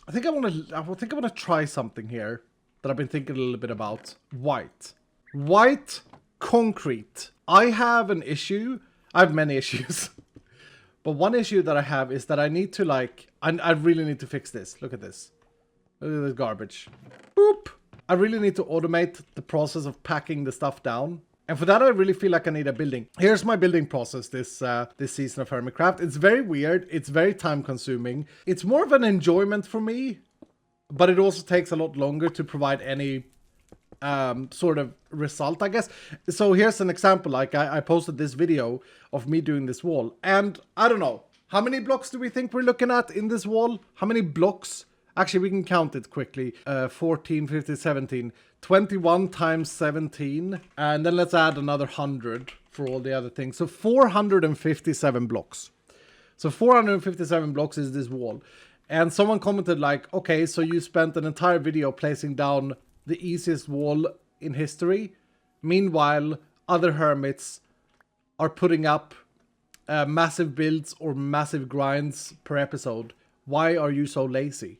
I think I want to try something here that I've been thinking a little bit about. White concrete. I have an issue. I have many issues. But one issue that I have is that I need to I really need to fix this. Look at this. Look at this garbage. Boop. I really need to automate the process of packing the stuff down. And for that, I really feel like I need a building. Here's my building process this season of Hermitcraft. It's very weird. It's very time consuming. It's more of an enjoyment for me, but it also takes a lot longer to provide any sort of result, I guess. So here's an example. Like I posted this video of me doing this wall, and I don't know, how many blocks do we think we're looking at in this wall? How many blocks? Actually, we can count it quickly. 14, 15, 17. 21 times 17. And then let's add another 100 for all the other things. So 457 blocks. So 457 blocks is this wall. And someone commented like, okay, so you spent an entire video placing down the easiest wall in history. Meanwhile, other hermits are putting up massive builds or massive grinds per episode. Why are you so lazy?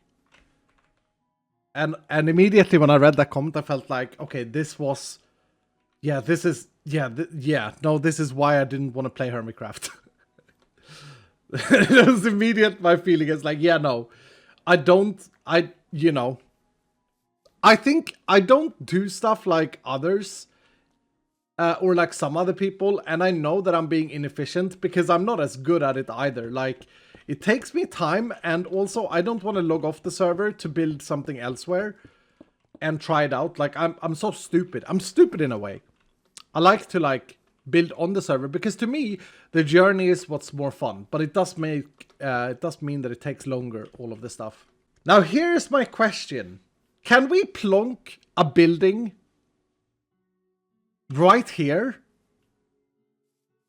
And immediately when I read that comment, I felt like, okay, this is why I didn't want to play Hermitcraft. It was immediate, my feeling is like, I think I don't do stuff like others, or like some other people, and I know that I'm being inefficient because I'm not as good at it either. Like, it takes me time, and also I don't want to log off the server to build something elsewhere and try it out. Like, I'm so stupid. I'm stupid in a way. I like to build on the server because to me the journey is what's more fun, but it does mean that it takes longer, all of this stuff. Now here's my question. Can we plonk a building right here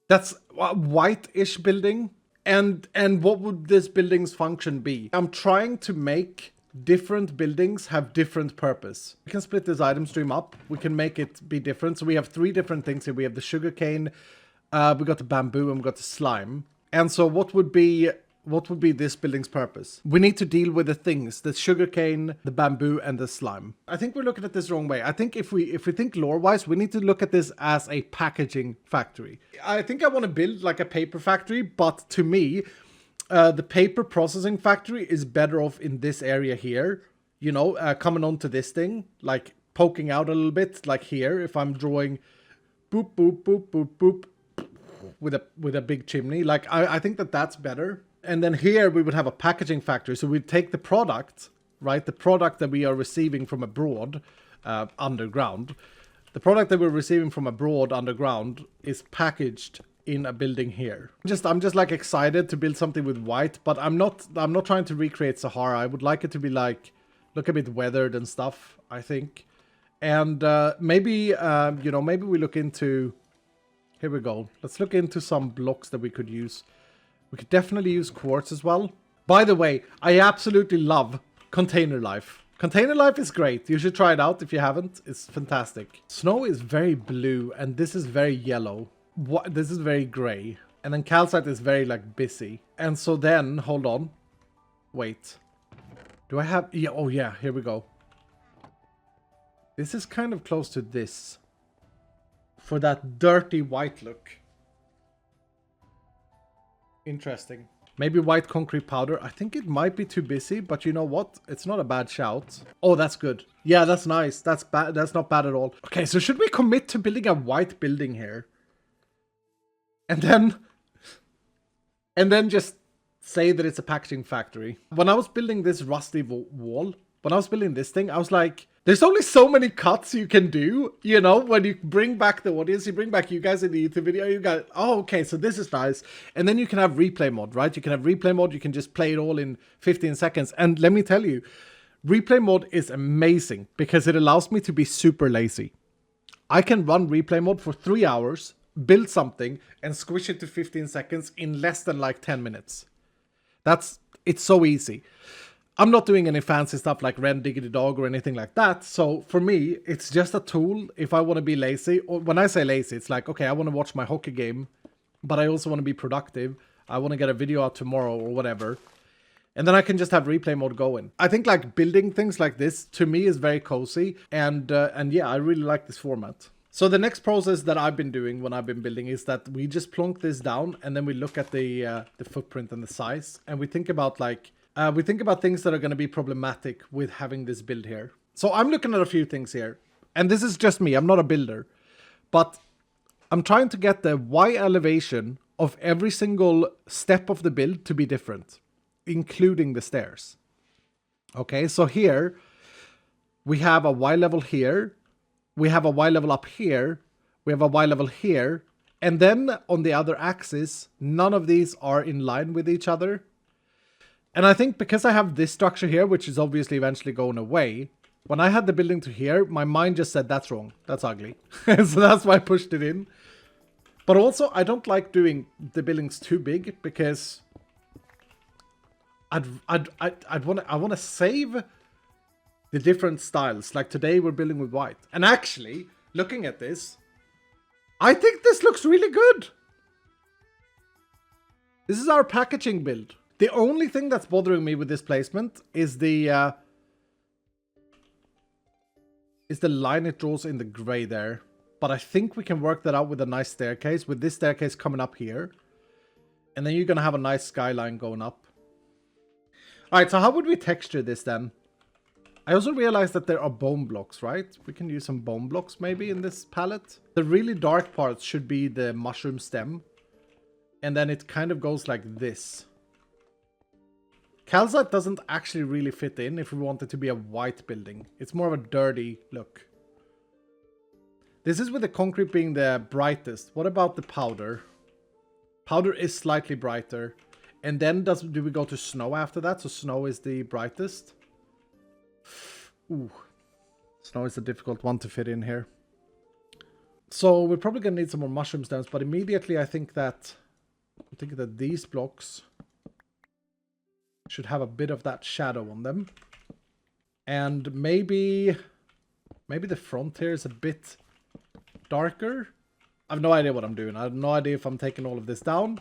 that's a white-ish building? And what would this building's function be? I'm trying to make different buildings have different purpose. We can split this item stream up. We can make it be different. So we have 3 different things here. We have the sugarcane, we got the bamboo, and we got the slime. And so what would be this building's purpose? We need to deal with the things, the sugarcane, the bamboo, and the slime. I think we're looking at this the wrong way. I think if we think lore-wise, we need to look at this as a packaging factory. I think I want to build like a paper factory, but to me, the paper processing factory is better off in this area here. You know, coming onto this thing, like poking out a little bit, like here, if I'm drawing boop, boop, boop, boop, boop, with a big chimney. Like, I think that's better. And then here we would have a packaging factory. So we'd take the product, right? The product that we are receiving from abroad, underground. The product that we're receiving from abroad underground is packaged in a building here. I'm just like excited to build something with white, but I'm not trying to recreate Sahara. I would like it to be like, look a bit weathered and stuff, I think. And maybe we look into, here we go. Let's look into some blocks that we could use. We could definitely use quartz as well. By the way, I absolutely love Container Life. Container Life is great. You should try it out if you haven't. It's fantastic. Snow is very blue, and this is very yellow. This is very gray. And then calcite is very, like, busy. And so then, hold on. Wait. Do I have... Yeah, oh yeah, here we go. This is kind of close to this. For that dirty white look. Interesting. Maybe white concrete powder. I think it might be too busy, but you know what? It's not a bad shout. Oh, that's good. Yeah, that's nice. That's bad. That's not bad at all. Okay, so should we commit to building a white building here? And then just say that it's a packaging factory. When I was building this rusty wall, when I was building this thing, I was like, there's only so many cuts you can do, you know, when you bring back the audience, you bring back you guys in the YouTube video, you go, oh, okay, so this is nice. And then you can have replay mode, right? You can have replay mode, you can just play it all in 15 seconds. And let me tell you, replay mode is amazing because it allows me to be super lazy. I can run replay mode for 3 hours, build something, and squish it to 15 seconds in less than like 10 minutes. It's so easy. I'm not doing any fancy stuff like Ren Diggity Dog or anything like that. So for me, it's just a tool if I want to be lazy. Or when I say lazy, it's like, okay, I want to watch my hockey game, but I also want to be productive. I want to get a video out tomorrow or whatever. And then I can just have replay mode going. I think like building things like this to me is very cozy. And yeah, I really like this format. So the next process that I've been doing when I've been building is that we just plonk this down and then we look at the footprint and the size. And we think about like, things that are going to be problematic with having this build here. So I'm looking at a few things here. And this is just me, I'm not a builder. But I'm trying to get the Y elevation of every single step of the build to be different, including the stairs. Okay, so here we have a Y level here, we have a Y level up here, we have a Y level here, and then on the other axis, none of these are in line with each other. And I think because I have this structure here, which is obviously eventually going away, when I had the building to here, my mind just said, that's wrong, that's ugly. So that's why I pushed it in. But also, I don't like doing the buildings too big because I want to save the different styles. Like today we're building with white. And actually, looking at this, I think this looks really good. This is our packaging build. The only thing that's bothering me with this placement is the line it draws in the gray there. But I think we can work that out with a nice staircase, with this staircase coming up here. And then you're going to have a nice skyline going up. Alright, so how would we texture this then? I also realized that there are bone blocks, right? We can use some bone blocks maybe in this palette. The really dark parts should be the mushroom stem. And then it kind of goes like this. Calcite doesn't actually really fit in if we want it to be a white building. It's more of a dirty look. This is with the concrete being the brightest. What about the powder? Powder is slightly brighter. And then do we go to snow after that? So snow is the brightest. Ooh. Snow is a difficult one to fit in here. So we're probably going to need some more mushroom stems. But immediately I think that these blocks should have a bit of that shadow on them. And maybe the front here is a bit darker. I have no idea what I'm doing. I have no idea if I'm taking all of this down.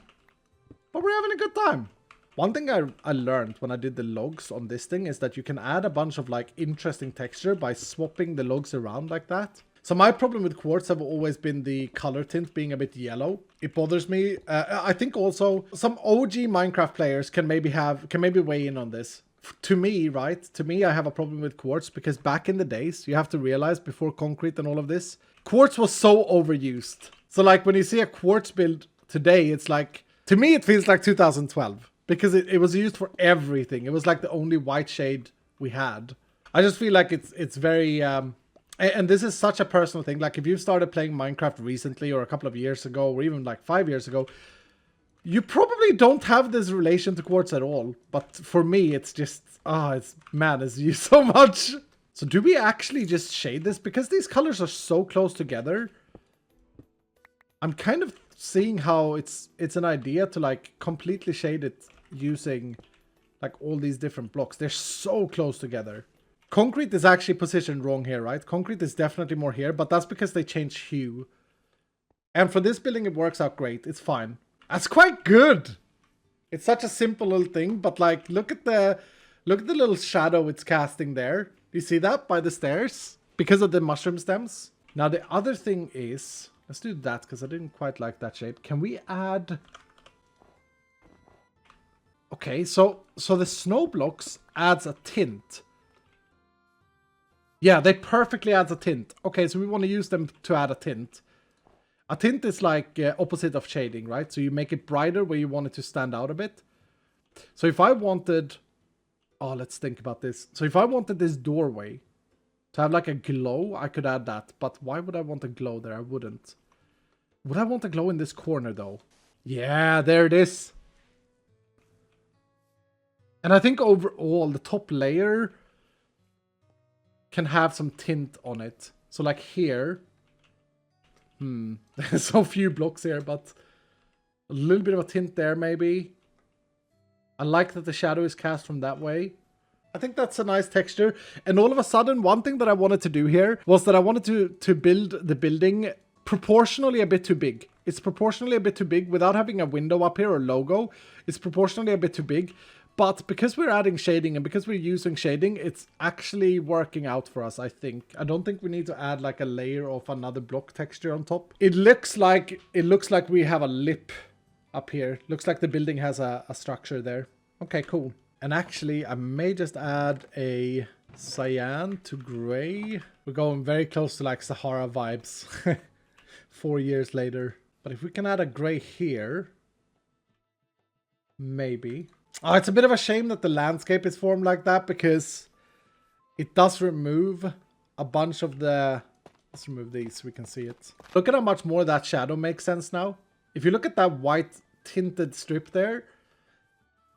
But we're having a good time. One thing I learned when I did the logs on this thing is that you can add a bunch of like interesting texture by swapping the logs around like that. So my problem with quartz have always been the color tint being a bit yellow. It bothers me. I think also some OG Minecraft players can maybe weigh in on this. To me, right? To me, I have a problem with quartz because back in the days, you have to realize before concrete and all of this, quartz was so overused. So like when you see a quartz build today, it's like, to me, it feels like 2012 because it was used for everything. It was like the only white shade we had. I just feel like it's very, and this is such a personal thing. Like if you've started playing Minecraft recently or a couple of years ago, or even like 5 years ago, you probably don't have this relation to quartz at all. But for me, it's just, it's used so much. So do we actually just shade this? Because these colors are so close together. I'm kind of seeing how it's an idea to like completely shade it using like all these different blocks. They're so close together. Concrete is actually positioned wrong here, right? Concrete is definitely more here, but that's because they changed hue. And for this building, it works out great. It's fine. That's quite good. It's such a simple little thing, but like, look at the little shadow it's casting there. Do you see that by the stairs? Because of the mushroom stems. Now the other thing is, let's do that because I didn't quite like that shape. Can we add? Okay, so the snow blocks adds a tint. Yeah, they perfectly adds a tint. Okay, so we want to use them to add a tint. A tint is like opposite of shading, right? So you make it brighter where you want it to stand out a bit. So if I wanted... Oh, let's think about this. So if I wanted this doorway to have like a glow, I could add that. But why would I want a glow there? I wouldn't. Would I want a glow in this corner though? Yeah, there it is. And I think overall the top layer can have some tint on it. So like here... There's so few blocks here, but a little bit of a tint there maybe. I like that the shadow is cast from that way. I think that's a nice texture. And all of a sudden, one thing that I wanted to do here was that I wanted to build the building proportionally a bit too big. It's proportionally a bit too big without having a window up here or logo. It's proportionally a bit too big. But because we're adding shading and because we're using shading, it's actually working out for us, I think. I don't think we need to add like a layer of another block texture on top. It looks like we have a lip up here. Looks like the building has a structure there. Okay, cool. And actually, I may just add a cyan to gray. We're going very close to like Sahara vibes 4 years later. But if we can add a gray here, maybe. Oh, it's a bit of a shame that the landscape is formed like that because it does remove a bunch of the... Let's remove these so we can see it. Look at how much more that shadow makes sense now. If you look at that white tinted strip there,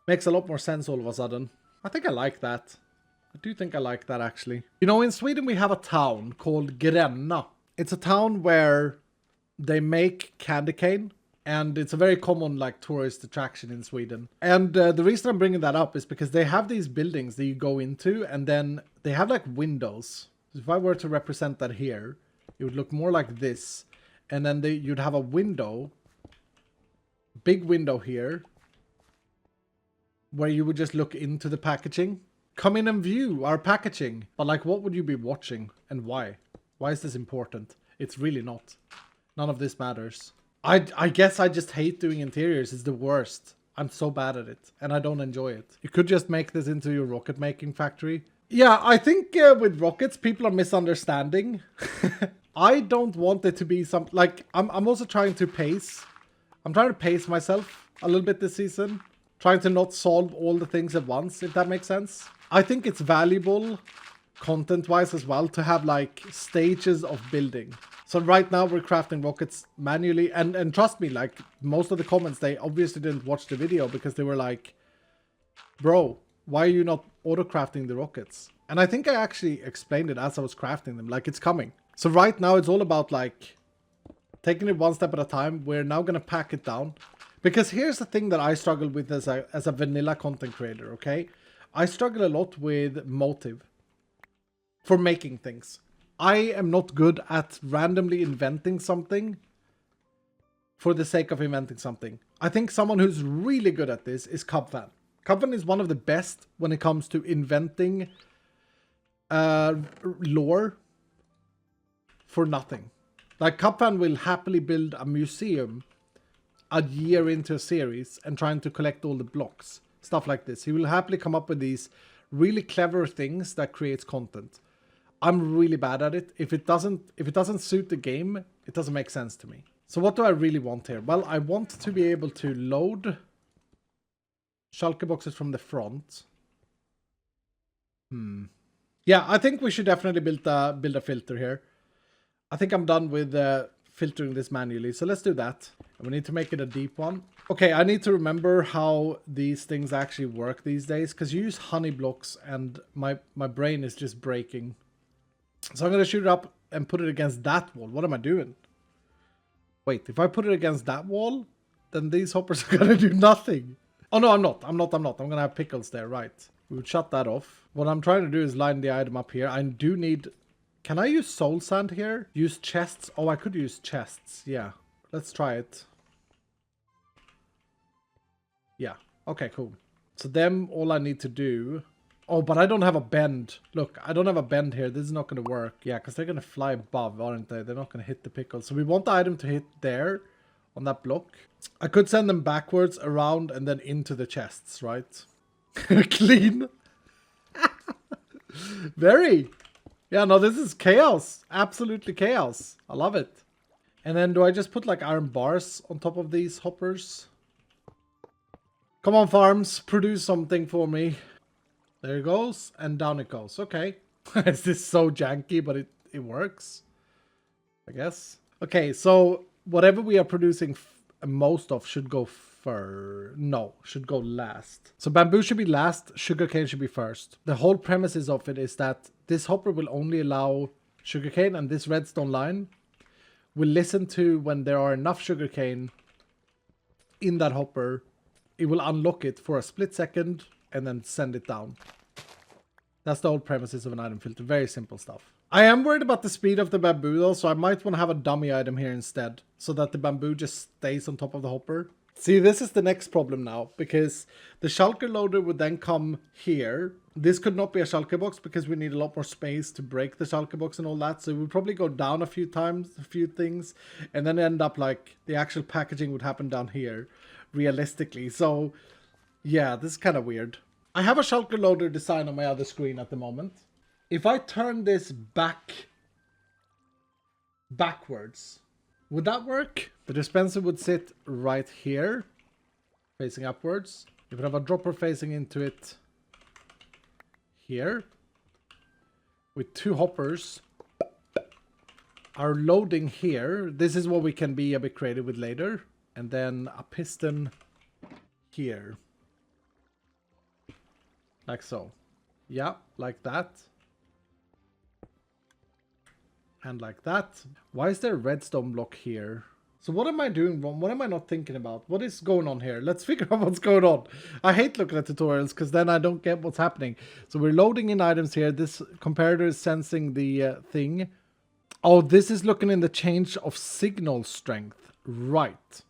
makes a lot more sense all of a sudden. I think I like that. I do think I like that actually. You know, in Sweden we have a town called Gränna. It's a town where they make candy cane. And it's a very common like tourist attraction in Sweden. And the reason I'm bringing that up is because they have these buildings that you go into and then they have like windows. So if I were to represent that here, it would look more like this. And then you'd have a window, big window here, where you would just look into the packaging. Come in and view our packaging. But like, what would you be watching and why? Why is this important? It's really not. None of this matters. I guess I just hate doing interiors. It's the worst. I'm so bad at it and I don't enjoy it. You could just make this into your rocket making factory. Yeah, I think with rockets, people are misunderstanding. I don't want it to be some... Like, I'm also trying to pace. I'm trying to pace myself a little bit this season. Trying to not solve all the things at once, if that makes sense. I think it's valuable, content-wise as well, to have, like, stages of building. So right now we're crafting rockets manually. And trust me, like, most of the comments, they obviously didn't watch the video because they were like, bro, why are you not auto-crafting the rockets? And I think I actually explained it as I was crafting them, like it's coming. So right now it's all about like taking it one step at a time. We're now going to pack it down. Because here's the thing that I struggle with as a vanilla content creator, okay? I struggle a lot with motive for making things. I am not good at randomly inventing something for the sake of inventing something. I think someone who's really good at this is Cubfan. Cubfan is one of the best when it comes to inventing lore for nothing. Like Cubfan will happily build a museum a year into a series and trying to collect all the blocks. Stuff like this. He will happily come up with these really clever things that creates content. I'm really bad at it. If it doesn't suit the game, it doesn't make sense to me. So what do I really want here? Well, I want to be able to load shulker boxes from the front. Yeah, I think we should definitely build a filter here. I think I'm done with filtering this manually. So let's do that. And we need to make it a deep one. Okay, I need to remember how these things actually work these days. Because you use honey blocks and my brain is just breaking. So I'm going to shoot it up and put it against that wall. What am I doing? Wait, if I put it against that wall, then these hoppers are going to do nothing. Oh, no, I'm not. I'm going to have pickles there, right. We would shut that off. What I'm trying to do is line the item up here. I do need... Can I use soul sand here? Use chests? Oh, I could use chests. Yeah. Let's try it. Yeah. Okay, cool. So then all I need to do... Oh, but I don't have a bend. Look, I don't have a bend here. This is not going to work. Yeah, because they're going to fly above, aren't they? They're not going to hit the pickle. So we want the item to hit there on that block. I could send them backwards, around, and then into the chests, right? Clean. Very. Yeah, no, this is chaos. Absolutely chaos. I love it. And then do I just put like iron bars on top of these hoppers? Come on, farms. Produce something for me. There it goes, and down it goes. Okay. Is this so janky, but it works, I guess. Okay, so whatever we are producing most of should go should go last. So bamboo should be last, sugarcane should be first. The whole premises of it is that this hopper will only allow sugarcane, and this redstone line will listen to when there are enough sugarcane in that hopper. It will unlock it for a split second and then send it down. That's the whole premises of an item filter. Very simple stuff. I am worried about the speed of the bamboo though, so I might want to have a dummy item here instead, so that the bamboo just stays on top of the hopper. See, this is the next problem now, because the shulker loader would then come here. This could not be a shulker box because we need a lot more space to break the shulker box and all that. So we'd probably go down a few times, a few things, and then end up like the actual packaging would happen down here, realistically. So yeah, this is kind of weird. I have a shulker loader design on my other screen at the moment. If I turn this backwards, would that work? The dispenser would sit right here, facing upwards. You would have a dropper facing into it here, with two hoppers. Our loading here, this is what we can be a bit creative with later. And then a piston here. Like so. Yeah, like that. And like that. Why is there a redstone block here? So what am I doing wrong? What am I not thinking about? What is going on here? Let's figure out what's going on. I hate looking at tutorials because then I don't get what's happening. So we're loading in items here. This comparator is sensing the thing. Oh, this is looking in the change of signal strength. Right.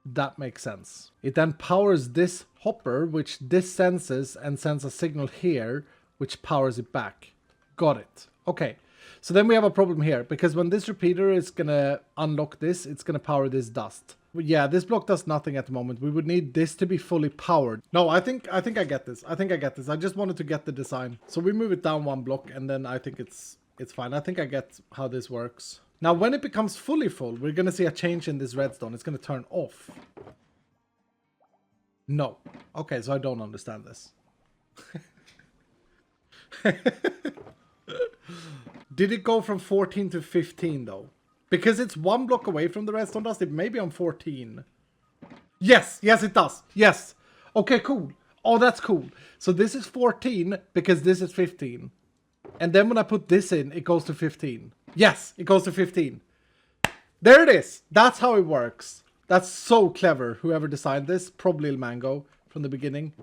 That makes sense. It then powers this hopper, which this senses and sends a signal here, which powers it back. Got it. Okay. So then we have a problem here, because when this repeater is going to unlock this, it's going to power this dust. Yeah, this block does nothing at the moment. We would need this to be fully powered. No, I think I get this. I just wanted to get the design. So we move it down one block, and then I think it's fine. I think I get how this works. Now, when it becomes fully full, we're going to see a change in this redstone. It's going to turn off. No. Okay, so I don't understand this. Did it go from 14 to 15 though? Because it's one block away from the redstone dust, it may be on 14. Yes, yes it does. Yes. Okay, cool. Oh, that's cool. So this is 14 because this is 15. And then when I put this in, it goes to 15. Yes, it goes to 15. There it is. That's how it works. That's so clever. Whoever designed this, probably Mango from the beginning.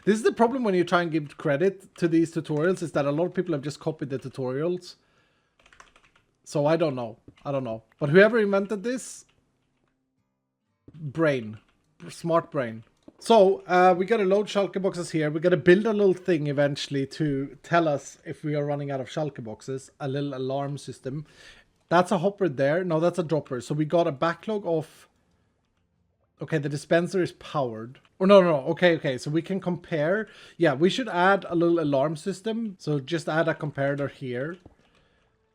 This is the problem when you try and give credit to these tutorials, is that a lot of people have just copied the tutorials. So I don't know. But whoever invented this, brain. Smart brain. So we got to load shulker boxes here. We got to build a little thing eventually to tell us if we are running out of shulker boxes. A little alarm system. That's a hopper there. No, that's a dropper. So we got a backlog of... Okay, the dispenser is powered. Oh, no. Okay. So we can compare. Yeah, we should add a little alarm system. So just add a comparator here.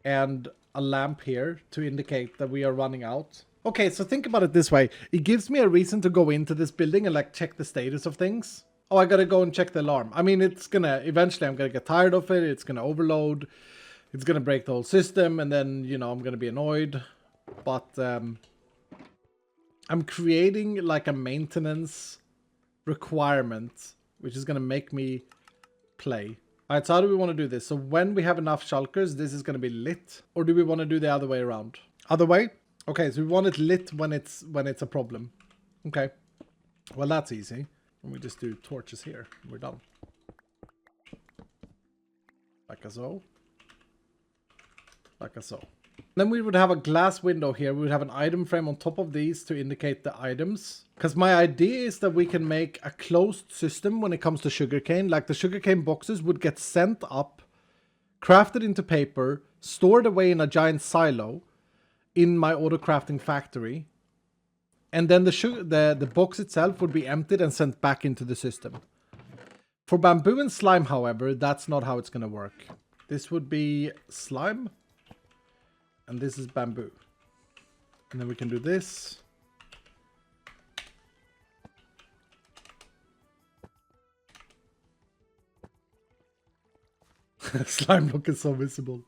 And a lamp here to indicate that we are running out. Okay, so think about it this way. It gives me a reason to go into this building and like check the status of things. Oh, I gotta go and check the alarm. I mean, it's gonna... Eventually, I'm gonna get tired of it. It's gonna overload. It's gonna break the whole system. And then, you know, I'm gonna be annoyed. But... I'm creating like a maintenance requirement, which is going to make me play. All right, so how do we want to do this? So when we have enough shulkers, this is going to be lit. Or do we want to do the other way around? Other way? Okay, so we want it lit when it's a problem. Okay. Well, that's easy. And we just do torches here. We're done. Like so. Like so. Then we would have a glass window here. We would have an item frame on top of these to indicate the items. Because my idea is that we can make a closed system when it comes to sugarcane. Like the sugarcane boxes would get sent up, crafted into paper, stored away in a giant silo in my auto crafting factory. And then the box itself would be emptied and sent back into the system. For bamboo and slime, however, that's not how it's going to work. This would be slime. And this is bamboo. And then we can do this. Slime block is so visible.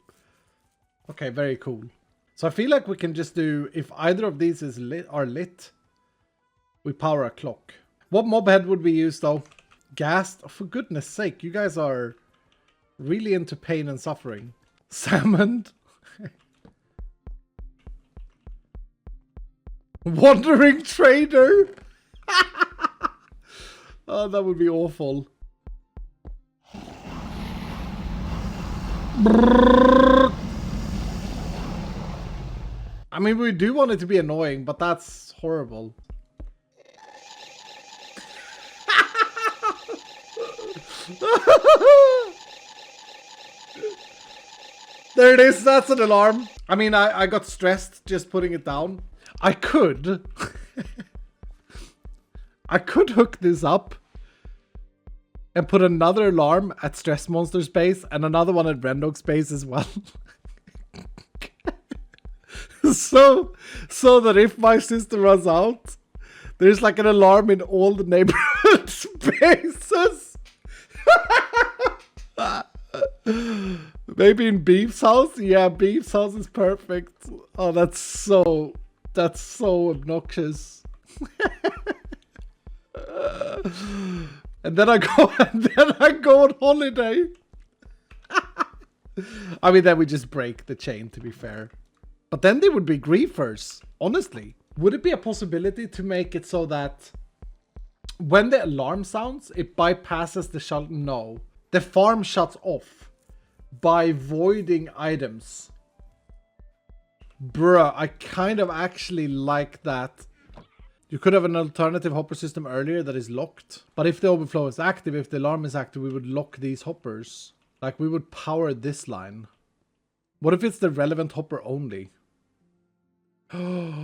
Okay, very cool. So I feel like we can just do, if either of these is are lit, we power a clock. What mob head would we use though? Gas? Oh, for goodness sake, you guys are really into pain and suffering. Salmon? Wandering trader. Oh, that would be awful. I mean, we do want it to be annoying, but that's horrible. There it is, that's an alarm. I mean, I got stressed just putting it down. I could. I could hook this up and put another alarm at Stress Monster's base and another one at Rendog's base as well. so that if my sister runs out, there's like an alarm in all the neighborhood spaces. Maybe in Beef's house? Yeah, Beef's house is perfect. Oh, that's so obnoxious. And then I go on holiday. I mean, then we just break the chain, to be fair. But then they would be griefers, honestly. Would it be a possibility to make it so that when the alarm sounds, it bypasses the shut? No. The farm shuts off by voiding items. Bruh, I kind of actually like that. You could have an alternative hopper system earlier that is locked. But if the overflow is active, if the alarm is active, we would lock these hoppers. Like, we would power this line. What if it's the relevant hopper only? Bruh.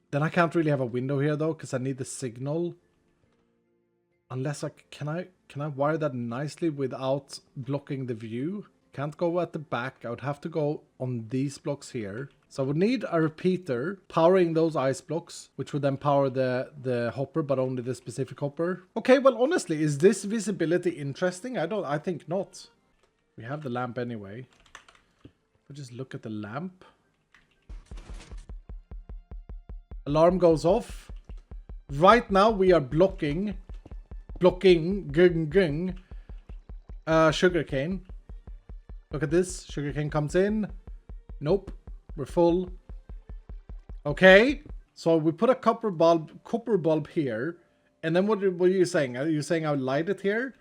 Then I can't really have a window here, though, because I need the signal. Unless can I wire that nicely without blocking the view? Can't go at the back. I would have to go on these blocks here. So I would need a repeater powering those ice blocks, which would then power the hopper, but only the specific hopper. Okay, well, honestly, is this visibility interesting? I think not. We have the lamp anyway. We'll just look at the lamp. Alarm goes off. Right now we are blocking sugarcane. Look at this. Sugarcane comes in. Nope. We're full. Okay. So we put a copper bulb here. And then what are you saying? Are you saying I would light it here?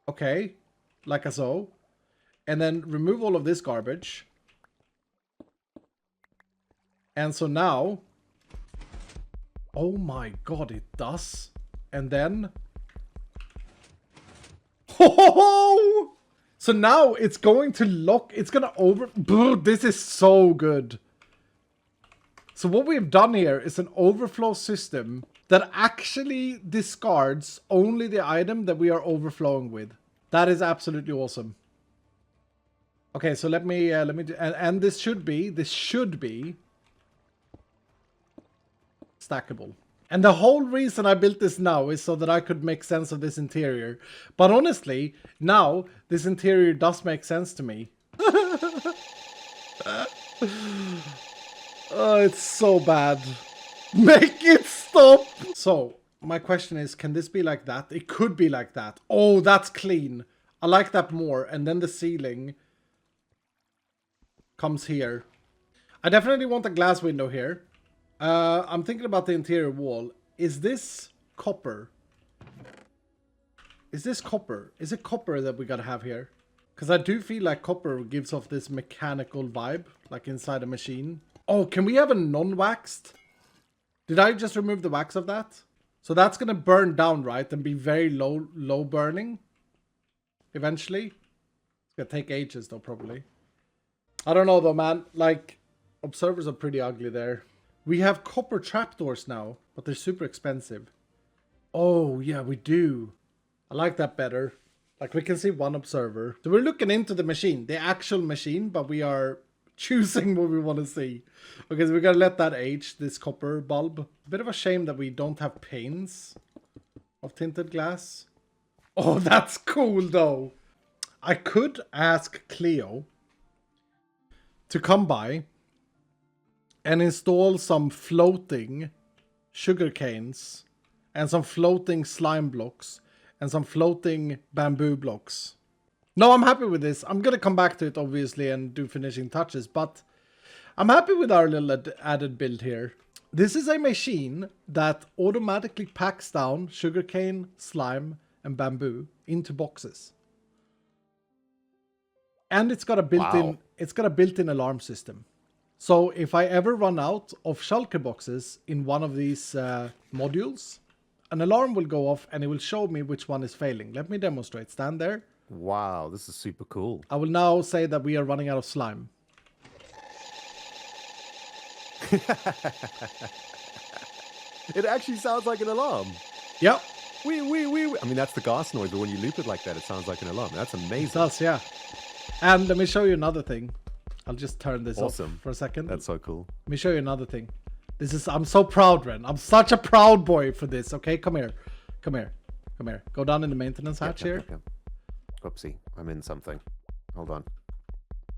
Okay. Like so. And then remove all of this garbage. And so now... Oh my god, it does. And then... Oh! So now it's going to lock... It's going to over... Bro, this is so good. So what we've done here is an overflow system that actually discards only the item that we are overflowing with. That is absolutely awesome. Okay, so let me do... And this should be stackable. And the whole reason I built this now is so that I could make sense of this interior. But honestly, now this interior does make sense to me. Oh, it's so bad. Make it stop! So, my question is, can this be like that? It could be like that. Oh, that's clean. I like that more. And then the ceiling comes here. I definitely want a glass window here. I'm thinking about the interior wall. Is this copper? Is this copper? Is it copper that we gotta have here? Because I do feel like copper gives off this mechanical vibe, like inside a machine. Oh, can we have a non-waxed? Did I just remove the wax of that? So that's gonna burn down, right? And be very low burning. Eventually. It's gonna take ages though, probably. I don't know though, man. Like, observers are pretty ugly there. We have copper trapdoors now, but they're super expensive. Oh, yeah, we do. I like that better. Like, we can see one observer. So we're looking into the machine, the actual machine, but we are choosing what we want to see. Okay, so we gotta let that age, this copper bulb. A bit of a shame that we don't have panes of tinted glass. Oh, that's cool, though. I could ask Cleo to come by and install some floating sugar canes and some floating slime blocks and some floating bamboo blocks. No, I'm happy with this. I'm gonna come back to it obviously and do finishing touches, but I'm happy with our little added build here. This is a machine that automatically packs down sugarcane, slime, and bamboo into boxes. And it's got a built-in alarm system. So if I ever run out of shulker boxes in one of these modules, an alarm will go off and it will show me which one is failing. Let me demonstrate. Stand there. Wow, this is super cool. I will now say that we are running out of slime. It actually sounds like an alarm. Yep. Wee, wee, wee. I mean, that's the gas noise, but when you loop it like that, it sounds like an alarm. That's amazing. It does, yeah. And let me show you another thing. I'll just turn this off for a second. That's so cool. Let me show you another thing. I'm so proud, Ren. I'm such a proud boy for this. Okay, come here. Come here. Come here. Go down in the maintenance hatch here. Oopsie, I'm in something. Hold on.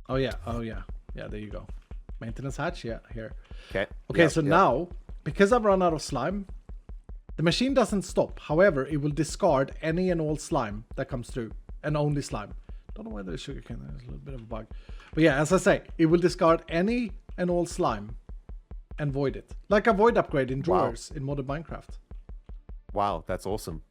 Oh, yeah. Oh, yeah. Yeah, there you go. Maintenance hatch, yeah, here. Okay. Okay, so now, because I've run out of slime, the machine doesn't stop. However, it will discard any and all slime that comes through, and only slime. Don't know why there's sugarcane. There's a little bit of a bug. But yeah, as I say, it will discard any and all slime and void it. Like a void upgrade in drawers in modern Minecraft. Wow, that's awesome.